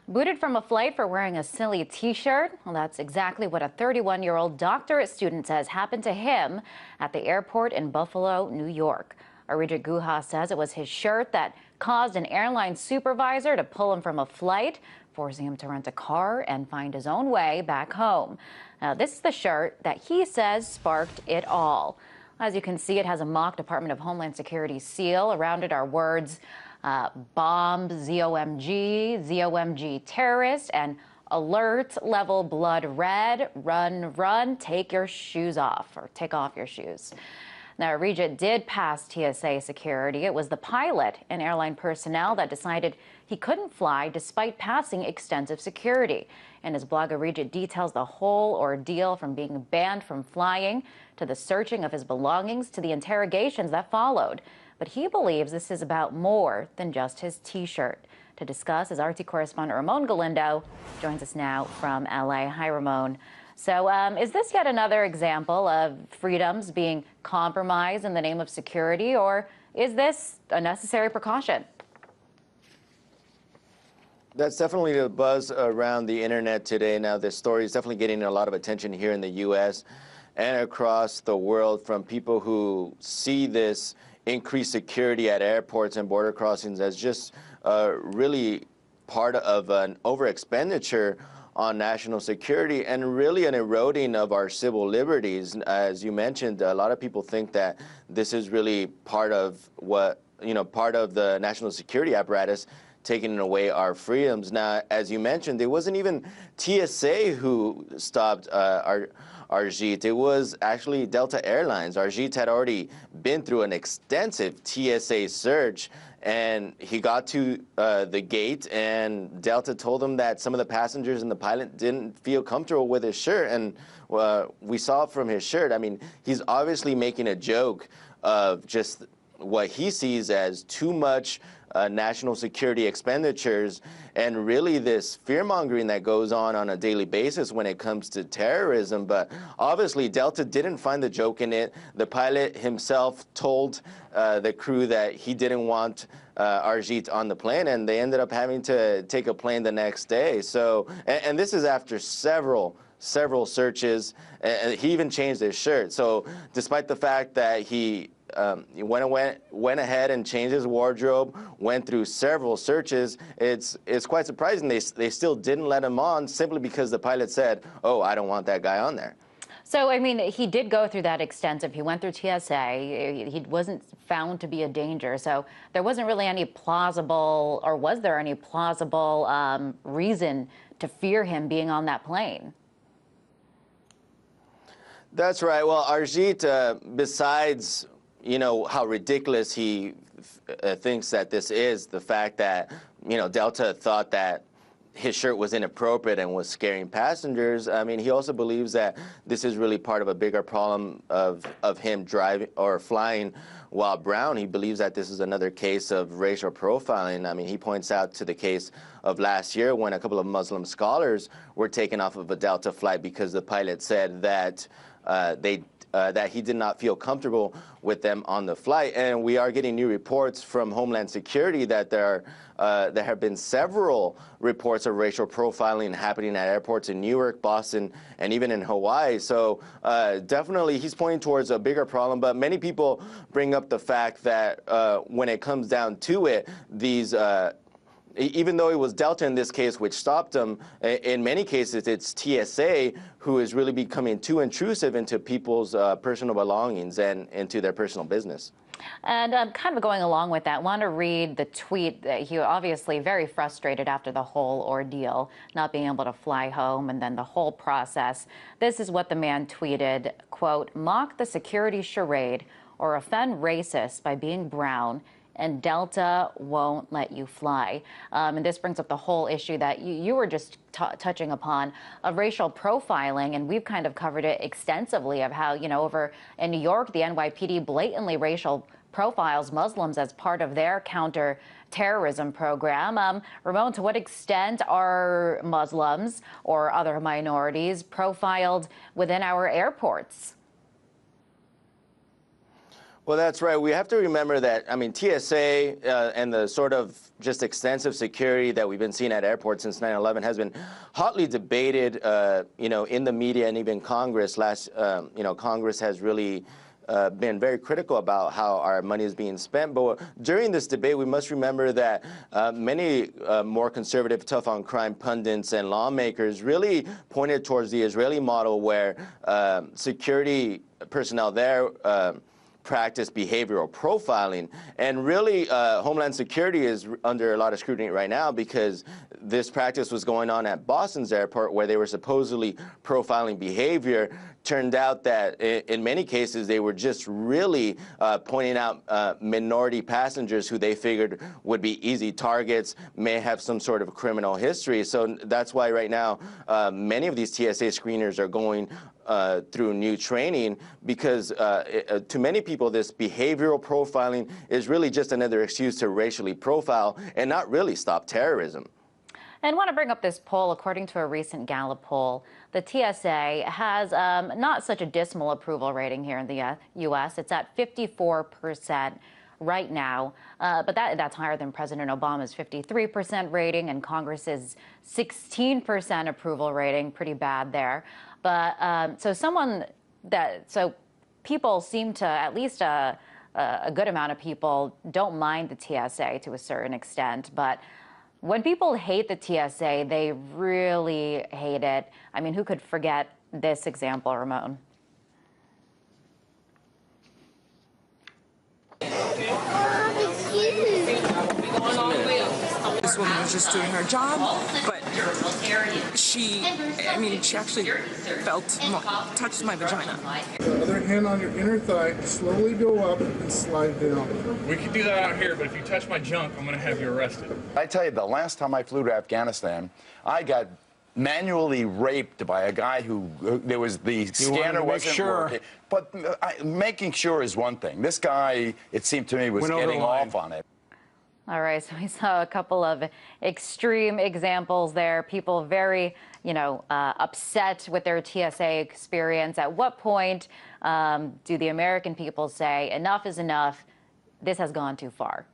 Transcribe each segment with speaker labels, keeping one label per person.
Speaker 1: Booted from a flight for wearing a silly t-shirt? Well, that's exactly what a 31-year-old doctorate student says happened to him at the airport in Buffalo, New York. Arijit Guha says it was his shirt that caused an airline supervisor to pull him from a flight, forcing him to rent a car and find his own way back home. Now, this is the shirt that he says sparked it all. As you can see, it has a mock Department of Homeland Security seal. Around it are words bomb, ZOMG, ZOMG terrorist, and alert level blood red, run, run, take your shoes off, or take off your shoes. Now, Arijit did pass TSA security. It was the pilot and airline personnel that decided he couldn't fly despite passing extensive security. In his blog, Arijit details the whole ordeal, from being banned from flying to the searching of his belongings to the interrogations that followed. But he believes this is about more than just his T-shirt. To discuss, his RT correspondent Ramon Galindo joins us now from LA. Hi, Ramon. So is this yet another example of freedoms being compromised in the name of security, or is this a necessary precaution?
Speaker 2: That's definitely the buzz around the internet today. Now, this story is definitely getting a lot of attention here in the U.S. and across the world from people who see this increased security at airports and border crossings as just really part of an over-expenditure on national security and really an eroding of our civil liberties. As you mentioned, a lot of people think that this is really part of part of the national security apparatus taking away our freedoms. Now, as you mentioned, it wasn't even TSA who stopped Arijit. It was actually Delta Airlines. Arijit had already been through an extensive TSA search, and he got to the gate, and Delta told him that some of the passengers and the pilot didn't feel comfortable with his shirt. And we saw from his shirt, I mean, he's obviously making a joke of just what he sees as too much national security expenditures, and really this fear-mongering that goes on a daily basis when it comes to terrorism. But obviously Delta didn't find the joke in it. The pilot himself told the crew that he didn't want Arijit on the plane, and they ended up having to take a plane the next day. So, and this is after several searches, and he even changed his shirt. So despite the fact that he went ahead and changed his wardrobe, went through several searches, it's quite surprising they still didn't let him on simply because the pilot said, "Oh, I don't want that guy on there."
Speaker 1: So, I mean, he did go through that extensive. He went through TSA. He wasn't found to be a danger. So there wasn't really any plausible, or was there any plausible reason to fear him being on that plane?
Speaker 2: That's right. Well, Arijit, besides how ridiculous he thinks that this is, the fact that, Delta thought that his shirt was inappropriate and was scaring passengers. I mean, he also believes that this is really part of a bigger problem of him driving or flying while brown. He believes that this is another case of racial profiling. I mean, he points out to the case of last year when a couple of Muslim scholars were taken off of a Delta flight because the pilot said that that he did not feel comfortable with them on the flight. And we are getting new reports from Homeland Security that there have been several reports of racial profiling happening at airports in Newark, Boston, and even in Hawaii. So definitely he's pointing towards a bigger problem. But many people bring up the fact that when it comes down to it, these even though it was Delta in this case which stopped them, in many cases it's TSA who is really becoming too intrusive into people's personal belongings and into their personal business.
Speaker 1: And kind of going along with that, I want to read the tweet that he obviously very frustrated after the whole ordeal, not being able to fly home and then the whole process. This is what the man tweeted, quote, "Mock the security charade or offend racists by being brown, and Delta won't let you fly." And this brings up the whole issue that you were just touching upon of racial profiling, and we've kind of covered it extensively of how, over in New York, the NYPD blatantly racial profiles Muslims as part of their counter-terrorism program. Ramon, to what extent are Muslims or other minorities profiled within our airports?
Speaker 2: Well, that's right. We have to remember that, I mean, TSA and the sort of just extensive security that we've been seeing at airports since 9/11 has been hotly debated, in the media and even Congress. Congress has really been very critical about how our money is being spent. But during this debate, we must remember that many more conservative, tough on crime pundits and lawmakers really pointed towards the Israeli model where security personnel there practice behavioral profiling. And really, Homeland Security is under a lot of scrutiny right now because this practice was going on at Boston's airport where they were supposedly profiling behavior. Turned out that in many cases, they were just really pointing out minority passengers who they figured would be easy targets, may have some sort of criminal history. So that's why right now, many of these TSA screeners are going through new training because to many people, this behavioral profiling is really just another excuse to racially profile and not really stop terrorism.
Speaker 1: And I want to bring up this poll. According to a recent Gallup poll, the TSA has not such a dismal approval rating here in the U.S. It's at 54% right now, but that's higher than President Obama's 53% rating and Congress's 16% approval rating. Pretty bad there. But so people seem to, at least a good amount of people, don't mind the TSA to a certain extent. But when people hate the TSA, they really hate it. I mean, who could forget this example, Ramon?
Speaker 3: This woman was just doing her job, but she actually touched my vagina.
Speaker 4: The other hand on your inner thigh, slowly go up and slide down.
Speaker 5: We can do that out here, but if you touch my junk, I'm going to have you arrested.
Speaker 6: I tell you, the last time I flew to Afghanistan, I got manually raped by a guy who there was the scanner wasn't working. But making sure is one thing. This guy, it seemed to me, was getting off on it.
Speaker 1: All right, so we saw a couple of extreme examples there. People very, upset with their TSA experience. At what point do the American people say, enough is enough, this has gone too far?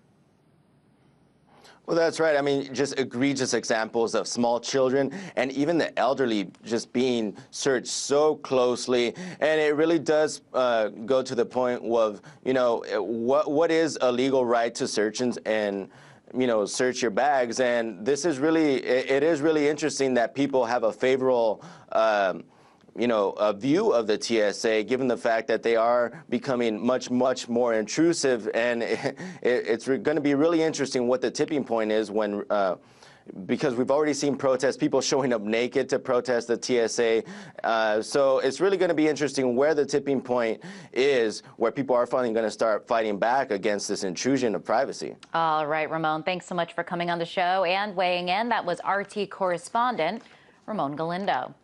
Speaker 2: Well, that's right. I mean, just egregious examples of small children and even the elderly just being searched so closely. And it really does go to the point of, what is a legal right to search and search your bags. And this is really, it is really interesting that people have a favorable a view of the TSA, given the fact that they are becoming much, much more intrusive. And it's going to be really interesting what the tipping point is when, because we've already seen protests, people showing up naked to protest the TSA. So it's really going to be interesting where the tipping point is, where people are finally going to start fighting back against this intrusion of privacy.
Speaker 1: All right, Ramon, thanks so much for coming on the show and weighing in. That was RT correspondent Ramon Galindo.